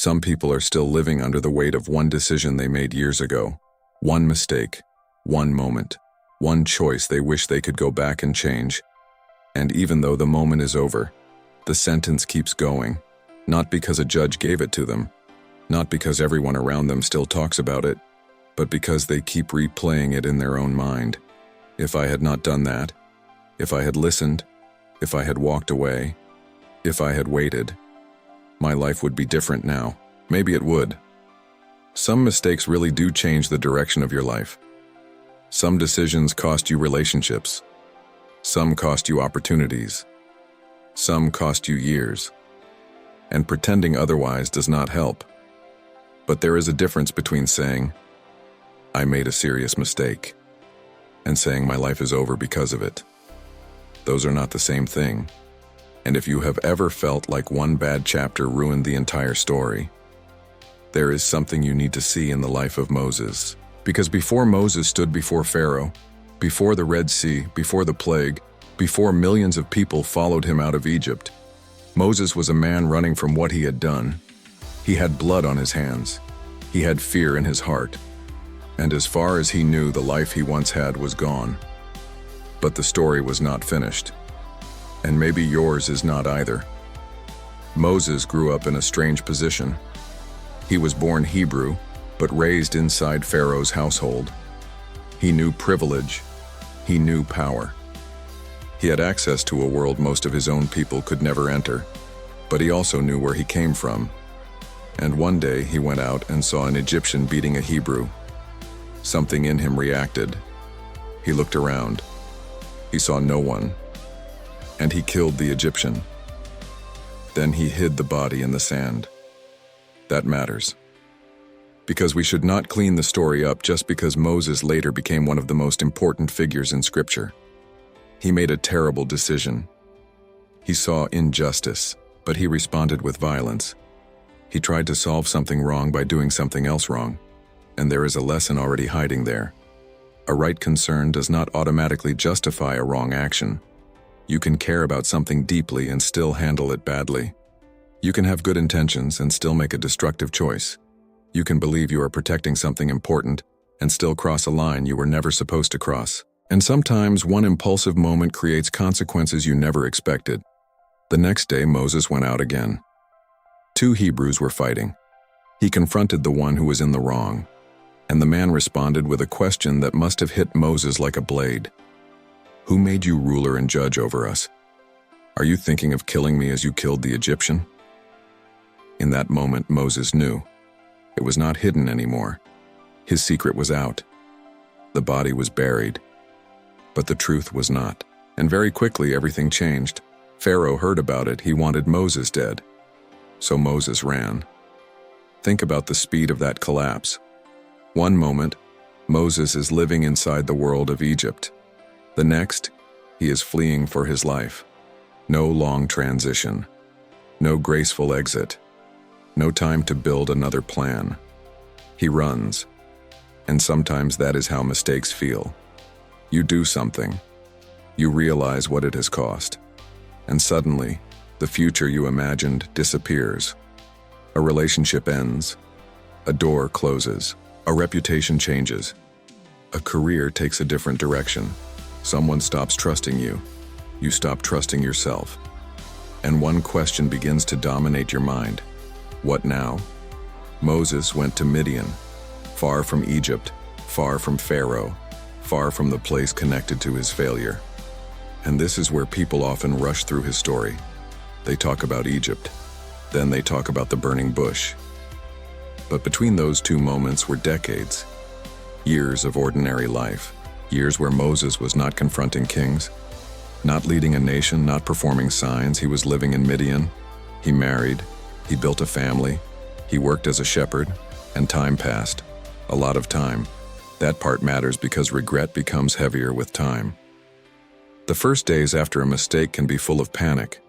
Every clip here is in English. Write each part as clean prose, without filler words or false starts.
Some people are still living under the weight of one decision they made years ago. One mistake, one moment, one choice they wish they could go back and change. And even though the moment is over, the sentence keeps going, not because a judge gave it to them, not because everyone around them still talks about it, but because they keep replaying it in their own mind. If I had not done that, if I had listened, if I had walked away, if I had waited, my life would be different now. Maybe it would. Some mistakes really do change the direction of your life. Some decisions cost you relationships. Some cost you opportunities. Some cost you years. And pretending otherwise does not help. But there is a difference between saying, I made a serious mistake, and saying my life is over because of it. Those are not the same thing. And if you have ever felt like one bad chapter ruined the entire story, there is something you need to see in the life of Moses. Because before Moses stood before Pharaoh, before the Red Sea, before the plague, before millions of people followed him out of Egypt, Moses was a man running from what he had done. He had blood on his hands. He had fear in his heart. And as far as he knew, the life he once had was gone. But the story was not finished. And maybe yours is not either. Moses grew up in a strange position. He was born Hebrew, but raised inside Pharaoh's household. He knew privilege. He knew power. He had access to a world most of his own people could never enter, but he also knew where he came from. And one day he went out and saw an Egyptian beating a Hebrew. Something in him reacted. He looked around. He saw no one. And he killed the Egyptian. Then he hid the body in the sand. That matters. Because we should not clean the story up just because Moses later became one of the most important figures in Scripture. He made a terrible decision. He saw injustice, but he responded with violence. He tried to solve something wrong by doing something else wrong. And there is a lesson already hiding there. A right concern does not automatically justify a wrong action. You can care about something deeply and still handle it badly. You can have good intentions and still make a destructive choice. You can believe you are protecting something important and still cross a line you were never supposed to cross. And sometimes one impulsive moment creates consequences you never expected. The next day, Moses went out again. Two Hebrews were fighting. He confronted the one who was in the wrong, and the man responded with a question that must have hit Moses like a blade. Who made you ruler and judge over us? Are you thinking of killing me as you killed the Egyptian? In that moment, Moses knew. It was not hidden anymore. His secret was out. The body was buried. But the truth was not. And very quickly, everything changed. Pharaoh heard about it. He wanted Moses dead. So Moses ran. Think about the speed of that collapse. One moment, Moses is living inside the world of Egypt. The next, he is fleeing for his life. No long transition. No graceful exit. No time to build another plan. He runs. And sometimes that is how mistakes feel. You do something. You realize what it has cost. And suddenly, the future you imagined disappears. A relationship ends. A door closes. A reputation changes. A career takes a different direction. Someone stops trusting you. You stop trusting yourself. And one question begins to dominate your mind. What now? Moses went to Midian, far from Egypt, far from Pharaoh, far from the place connected to his failure. And this is where people often rush through his story. They talk about Egypt, then they talk about the burning bush. But between those two moments were decades, years of ordinary life. Years where Moses was not confronting kings, not leading a nation, not performing signs. He was living in Midian. He married. He built a family. He worked as a shepherd. And time passed. A lot of time. That part matters because regret becomes heavier with time. The first days after a mistake can be full of panic.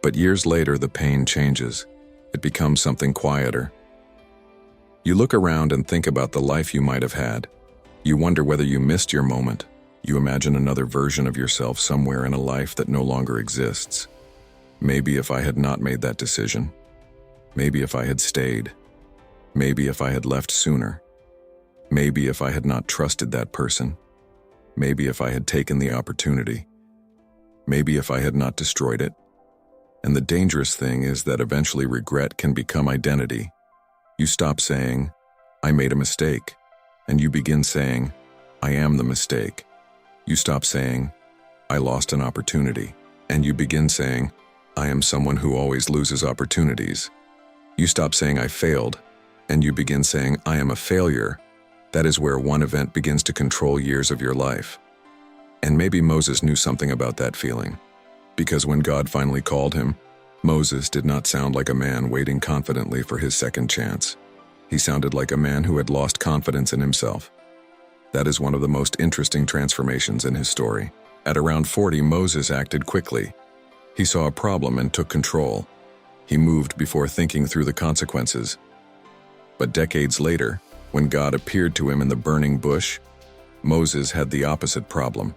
But years later, the pain changes. It becomes something quieter. You look around and think about the life you might have had. You wonder whether you missed your moment. You imagine another version of yourself somewhere in a life that no longer exists. Maybe if I had not made that decision. Maybe if I had stayed. Maybe if I had left sooner. Maybe if I had not trusted that person. Maybe if I had taken the opportunity. Maybe if I had not destroyed it. And the dangerous thing is that eventually regret can become identity. You stop saying, I made a mistake, and you begin saying, I am the mistake. You stop saying, I lost an opportunity, and you begin saying, I am someone who always loses opportunities. You stop saying I failed, and you begin saying I am a failure. That is where one event begins to control years of your life. And maybe Moses knew something about that feeling, because when God finally called him, Moses did not sound like a man waiting confidently for his second chance. He sounded like a man who had lost confidence in himself. That is one of the most interesting transformations in his story. At around 40, Moses acted quickly. He saw a problem and took control. He moved before thinking through the consequences. But decades later, when God appeared to him in the burning bush, Moses had the opposite problem.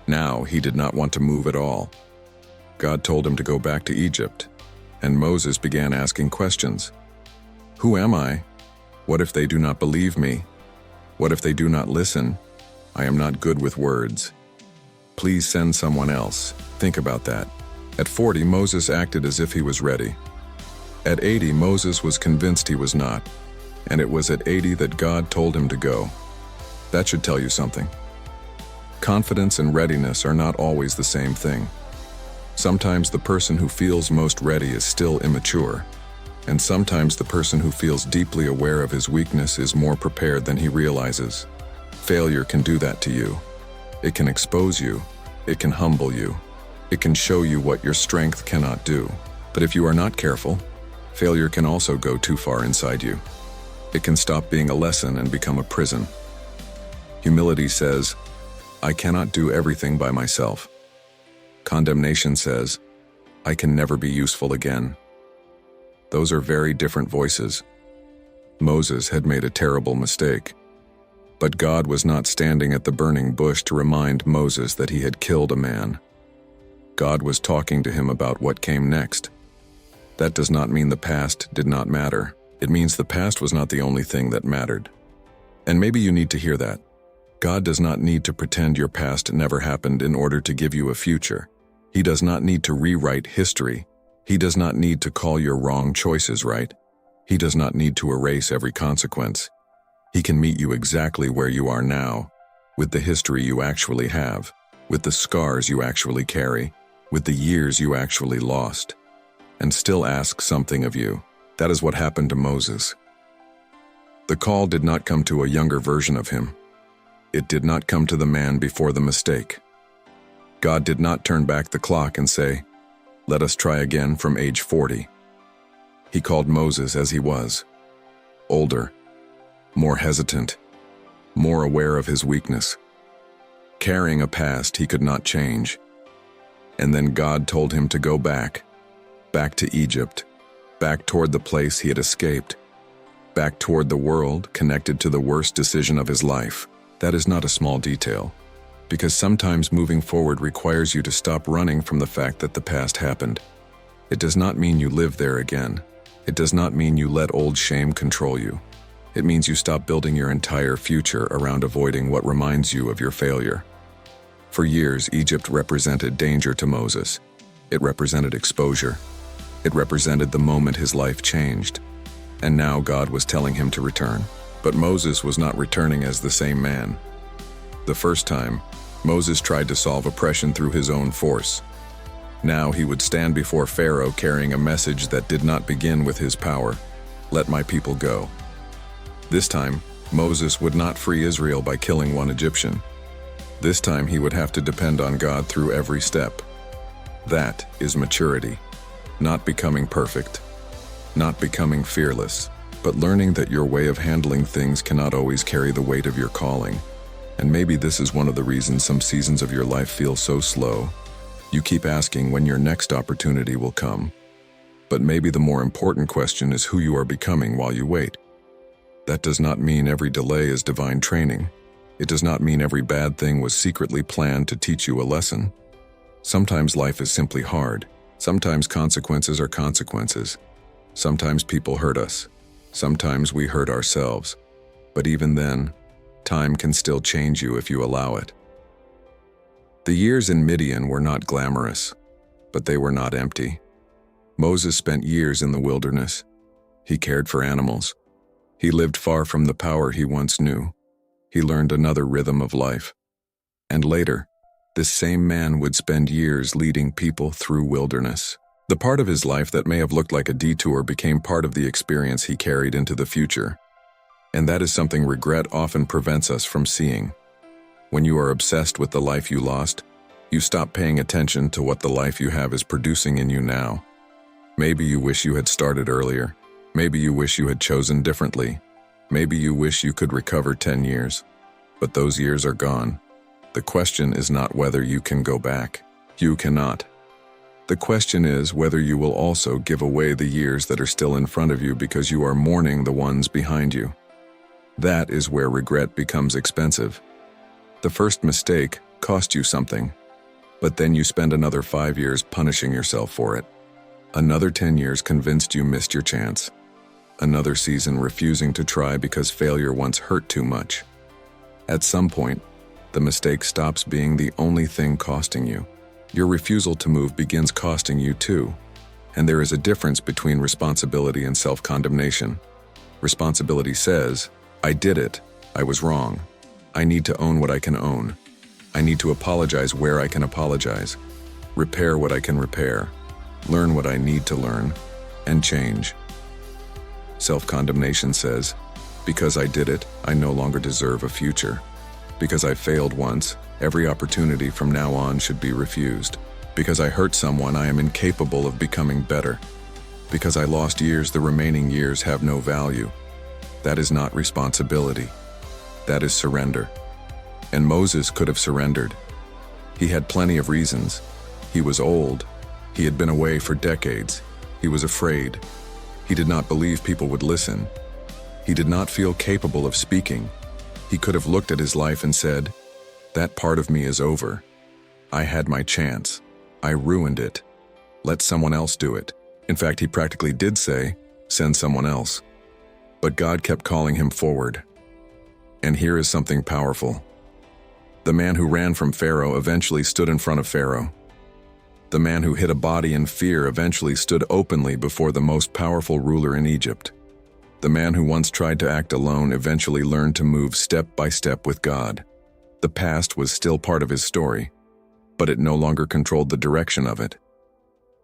Now he did not want to move at all. God told him to go back to Egypt, and Moses began asking questions. Who am I? What if they do not believe me? What if they do not listen? I am not good with words. Please send someone else. Think about that. At 40, Moses acted as if he was ready. At 80, Moses was convinced he was not, and it was at 80 that God told him to go. That should tell you something. Confidence and readiness are not always the same thing. Sometimes the person who feels most ready is still immature, and sometimes the person who feels deeply aware of his weakness is more prepared than he realizes. Failure can do that to you. It can expose you. It can humble you. It can show you what your strength cannot do. But if you are not careful, failure can also go too far inside you. It can stop being a lesson and become a prison. Humility says, I cannot do everything by myself. Condemnation says, I can never be useful again. Those are very different voices. Moses had made a terrible mistake. But God was not standing at the burning bush to remind Moses that he had killed a man. God was talking to him about what came next. That does not mean the past did not matter. It means the past was not the only thing that mattered. And maybe you need to hear that. God does not need to pretend your past never happened in order to give you a future. He does not need to rewrite history. He does not need to call your wrong choices right. He does not need to erase every consequence. He can meet you exactly where you are now, with the history you actually have, with the scars you actually carry, with the years you actually lost, and still ask something of you. That is what happened to Moses. The call did not come to a younger version of him. It did not come to the man before the mistake. God did not turn back the clock and say, let us try again from age 40. He called Moses as he was, older, more hesitant, more aware of his weakness, carrying a past he could not change. And then God told him to go back to Egypt, back toward the place he had escaped, back toward the world connected to the worst decision of his life. That is not a small detail, because sometimes moving forward requires you to stop running from the fact that the past happened. It does not mean you live there again. It does not mean you let old shame control you. It means you stop building your entire future around avoiding what reminds you of your failure. For years, Egypt represented danger to Moses. It represented exposure. It represented the moment his life changed. And now God was telling him to return. But Moses was not returning as the same man. The first time, Moses tried to solve oppression through his own force. Now he would stand before Pharaoh carrying a message that did not begin with his power. Let my people go. This time, Moses would not free Israel by killing one Egyptian. This time he would have to depend on God through every step. That is maturity. Not becoming perfect. Not becoming fearless. But learning that your way of handling things cannot always carry the weight of your calling. And maybe this is one of the reasons some seasons of your life feel so slow. You keep asking when your next opportunity will come. But maybe the more important question is who you are becoming while you wait. That does not mean every delay is divine training. It does not mean every bad thing was secretly planned to teach you a lesson. Sometimes life is simply hard. Sometimes consequences are consequences. Sometimes people hurt us. Sometimes we hurt ourselves. But even then, time can still change you if you allow it. The years in Midian were not glamorous, but they were not empty. Moses spent years in the wilderness. He cared for animals. He lived far from the power he once knew. He learned another rhythm of life. And later, this same man would spend years leading people through wilderness. The part of his life that may have looked like a detour became part of the experience he carried into the future. And that is something regret often prevents us from seeing. When you are obsessed with the life you lost, you stop paying attention to what the life you have is producing in you now. Maybe you wish you had started earlier. Maybe you wish you had chosen differently. Maybe you wish you could recover 10 years. But those years are gone. The question is not whether you can go back. You cannot. The question is whether you will also give away the years that are still in front of you because you are mourning the ones behind you. That is where regret becomes expensive. The first mistake cost you something, but then you spend another 5 years punishing yourself for it. Another 10 years convinced you missed your chance. Another season refusing to try because failure once hurt too much. At some point, the mistake stops being the only thing costing you. Your refusal to move begins costing you too. And there is a difference between responsibility and self-condemnation. Responsibility says, I did it, I was wrong. I need to own what I can own. I need to apologize where I can apologize. Repair what I can repair. Learn what I need to learn. And change. Self-condemnation says, because I did it, I no longer deserve a future. Because I failed once, every opportunity from now on should be refused. Because I hurt someone, I am incapable of becoming better. Because I lost years, the remaining years have no value. That is not responsibility. That is surrender. And Moses could have surrendered. He had plenty of reasons. He was old. He had been away for decades. He was afraid. He did not believe people would listen. He did not feel capable of speaking. He could have looked at his life and said, that part of me is over. I had my chance. I ruined it. Let someone else do it. In fact, he practically did say, send someone else. But God kept calling him forward. And here is something powerful. The man who ran from Pharaoh eventually stood in front of Pharaoh. The man who hid a body in fear eventually stood openly before the most powerful ruler in Egypt. The man who once tried to act alone eventually learned to move step by step with God. The past was still part of his story, but it no longer controlled the direction of it.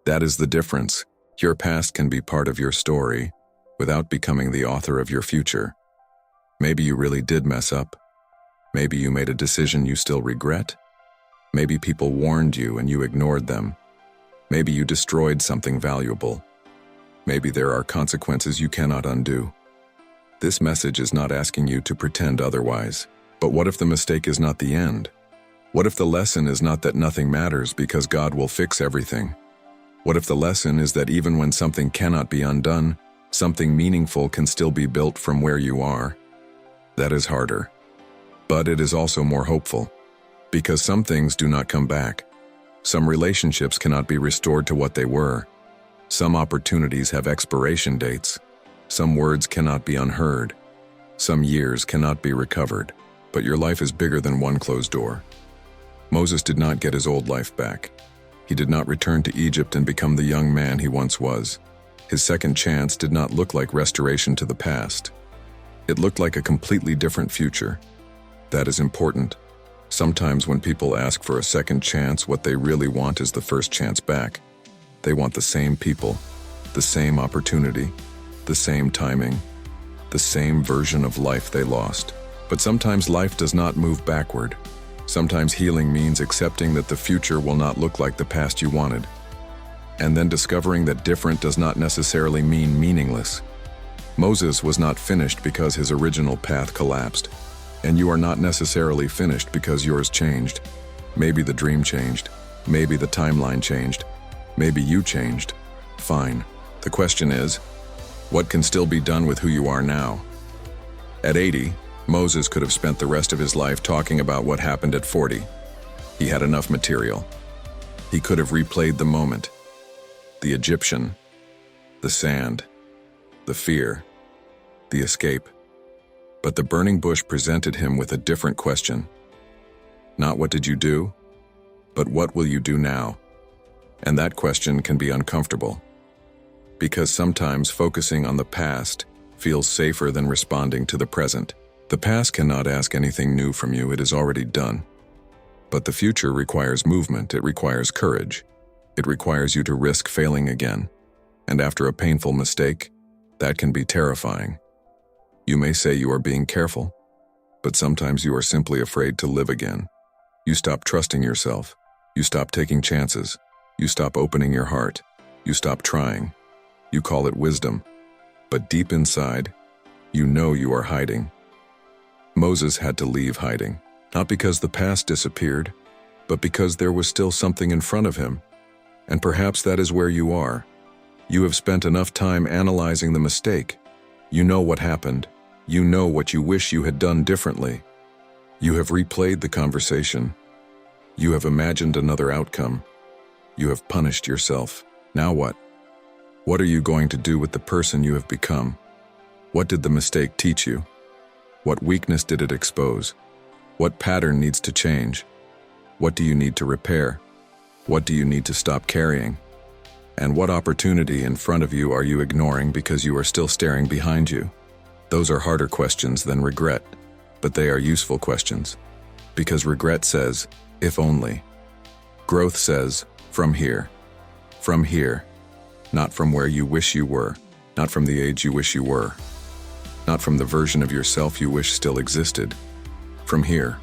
That is the difference. Your past can be part of your story without becoming the author of your future. Maybe you really did mess up. Maybe you made a decision you still regret. Maybe people warned you and you ignored them. Maybe you destroyed something valuable. Maybe there are consequences you cannot undo. This message is not asking you to pretend otherwise. But what if the mistake is not the end? What if the lesson is not that nothing matters because God will fix everything? What if the lesson is that even when something cannot be undone, something meaningful can still be built from where you are? That is harder. But it is also more hopeful. Because some things do not come back. Some relationships cannot be restored to what they were. Some opportunities have expiration dates. Some words cannot be unheard. Some years cannot be recovered. But your life is bigger than one closed door. Moses did not get his old life back. He did not return to Egypt and become the young man he once was. His second chance did not look like restoration to the past. It looked like a completely different future. That is important. Sometimes when people ask for a second chance, what they really want is the first chance back. They want the same people, the same opportunity, the same timing, the same version of life they lost. But sometimes life does not move backward. Sometimes healing means accepting that the future will not look like the past you wanted. And then discovering that different does not necessarily mean meaningless. Moses was not finished because his original path collapsed. And you are not necessarily finished because yours changed. Maybe the dream changed. Maybe the timeline changed. Maybe you changed. Fine. The question is, what can still be done with who you are now? At 80, Moses could have spent the rest of his life talking about what happened at 40. He had enough material. He could have replayed the moment. The Egyptian. The sand. the fear, the escape. But the burning bush presented him with a different question. Not what did you do, but what will you do now? And that question can be uncomfortable, because sometimes focusing on the past feels safer than responding to the present. The past cannot ask anything new from you, it is already done. But the future requires movement, it requires courage. It requires you to risk failing again. And after a painful mistake, that can be terrifying. You may say you are being careful, but sometimes you are simply afraid to live again. You stop trusting yourself. You stop taking chances. You stop opening your heart. You stop trying. You call it wisdom. But deep inside, you know you are hiding. Moses had to leave hiding, not because the past disappeared, but because there was still something in front of him. And perhaps that is where you are. You have spent enough time analyzing the mistake. You know what happened. You know what you wish you had done differently. You have replayed the conversation. You have imagined another outcome. You have punished yourself. Now what? What are you going to do with the person you have become? What did the mistake teach you? What weakness did it expose? What pattern needs to change? What do you need to repair? What do you need to stop carrying? And what opportunity in front of you are you ignoring because you are still staring behind you? Those are harder questions than regret, but they are useful questions. Because regret says, if only. Growth says, from here. From here. Not from where you wish you were. Not from the age you wish you were. Not from the version of yourself you wish still existed. From here.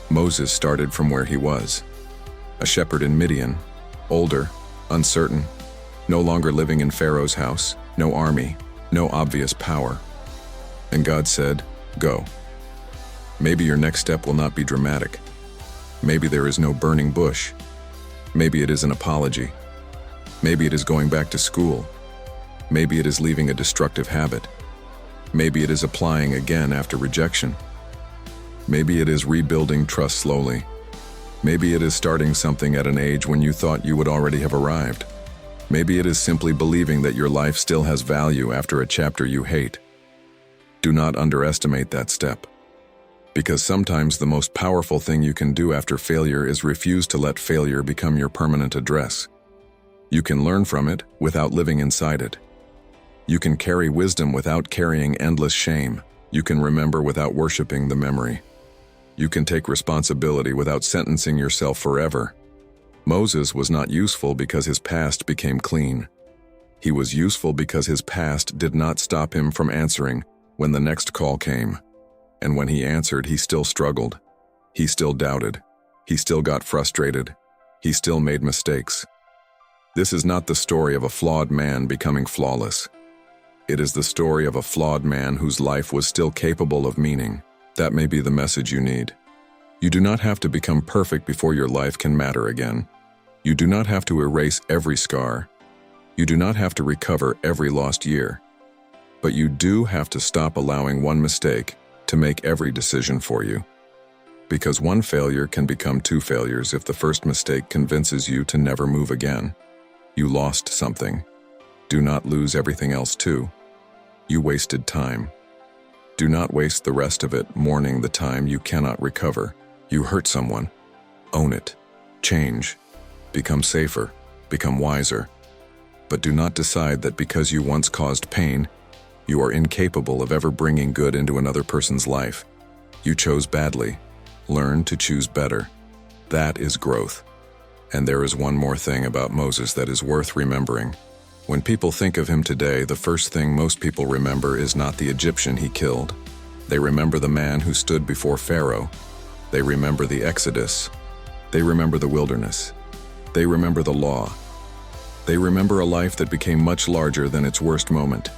Moses started from where he was. A shepherd in Midian, older, uncertain, no longer living in Pharaoh's house, no army, no obvious power. And God said, go. Maybe your next step will not be dramatic. Maybe there is no burning bush. Maybe it is an apology. Maybe it is going back to school. Maybe it is leaving a destructive habit. Maybe it is applying again after rejection. Maybe it is rebuilding trust slowly. Maybe it is starting something at an age when you thought you would already have arrived. Maybe it is simply believing that your life still has value after a chapter you hate. Do not underestimate that step. Because sometimes the most powerful thing you can do after failure is refuse to let failure become your permanent address. You can learn from it without living inside it. You can carry wisdom without carrying endless shame. You can remember without worshiping the memory. You can take responsibility without sentencing yourself forever. Moses was not useful because his past became clean. He was useful because his past did not stop him from answering when the next call came. And when he answered, he still struggled. He still doubted. He still got frustrated. He still made mistakes. This is not the story of a flawed man becoming flawless. It is the story of a flawed man whose life was still capable of meaning. That may be the message you need. You do not have to become perfect before your life can matter again. You do not have to erase every scar. You do not have to recover every lost year. But you do have to stop allowing one mistake to make every decision for you. Because one failure can become two failures if the first mistake convinces you to never move again. You lost something. Do not lose everything else too. You wasted time. Do not waste the rest of it mourning the time you cannot recover. You hurt someone. Own it. Change. Become safer. Become wiser. But do not decide that because you once caused pain, you are incapable of ever bringing good into another person's life. You chose badly. Learn to choose better. That is growth. And there is one more thing about Moses that is worth remembering. When people think of him today, the first thing most people remember is not the Egyptian he killed. They remember the man who stood before Pharaoh. They remember the Exodus. They remember the wilderness. They remember the law. They remember a life that became much larger than its worst moment.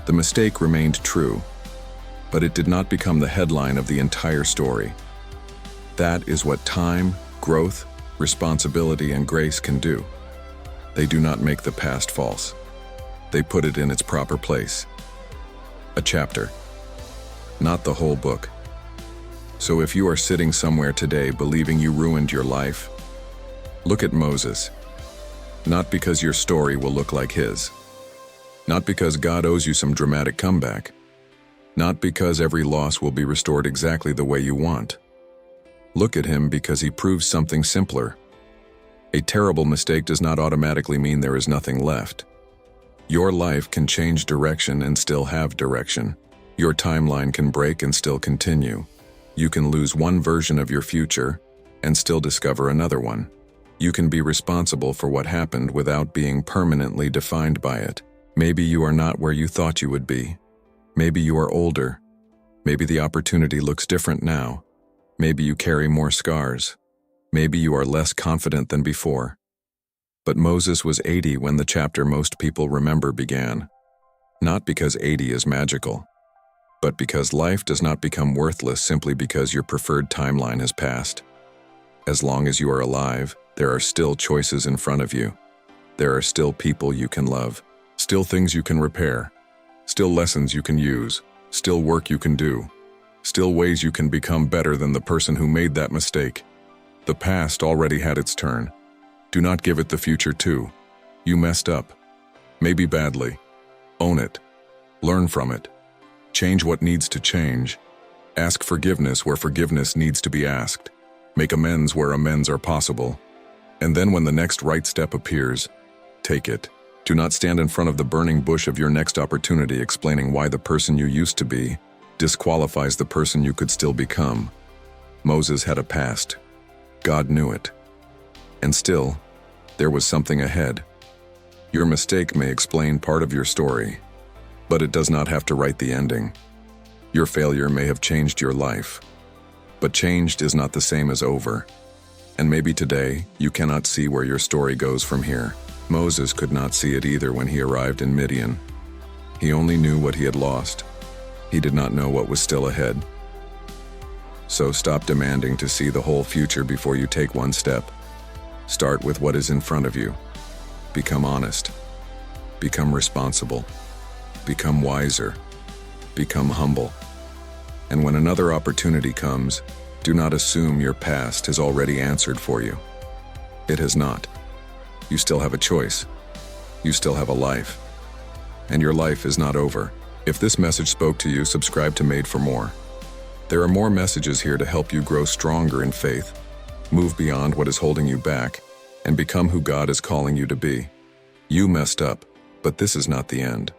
The mistake remained true, but it did not become the headline of the entire story. That is what time, growth, responsibility, and grace can do. They do not make the past false. They put it in its proper place. A chapter, not the whole book. So if you are sitting somewhere today believing you ruined your life, look at Moses. Not because your story will look like his, Not because God owes you some dramatic comeback. Not because every loss will be restored exactly the way you want. Look at him because he proves something simpler. A terrible mistake does not automatically mean there is nothing left. Your life can change direction and still have direction. Your timeline can break and still continue. You can lose one version of your future and still discover another one. You can be responsible for what happened without being permanently defined by it. Maybe you are not where you thought you would be. Maybe you are older. Maybe the opportunity looks different now. Maybe you carry more scars. Maybe you are less confident than before. But Moses was 80 when the chapter most people remember began. Not because 80 is magical, but because life does not become worthless simply because your preferred timeline has passed. As long as you are alive, there are still choices in front of you. There are still people you can love, still things you can repair, still lessons you can use, still work you can do, still ways you can become better than the person who made that mistake. The past already had its turn. Do not give it the future too. You messed up. Maybe badly. Own it. Learn from it. Change what needs to change. Ask forgiveness where forgiveness needs to be asked. Make amends where amends are possible. And then when the next right step appears, take it. Do not stand in front of the burning bush of your next opportunity explaining why the person you used to be disqualifies the person you could still become. Moses had a past. God knew it. And still, there was something ahead. Your mistake may explain part of your story, but it does not have to write the ending. Your failure may have changed your life, but changed is not the same as over. And maybe today, you cannot see where your story goes from here. Moses could not see it either when he arrived in Midian. He only knew what he had lost. He did not know what was still ahead. So stop demanding to see the whole future before you take one step. Start with what is in front of you. Become honest. Become responsible. Become wiser. Become humble. And when another opportunity comes, do not assume your past has already answered for you. It has not. You still have a choice. You still have a life. And your life is not over. If this message spoke to you, subscribe to Made for More. There are more messages here to help you grow stronger in faith, move beyond what is holding you back, and become who God is calling you to be. You messed up, but this is not the end.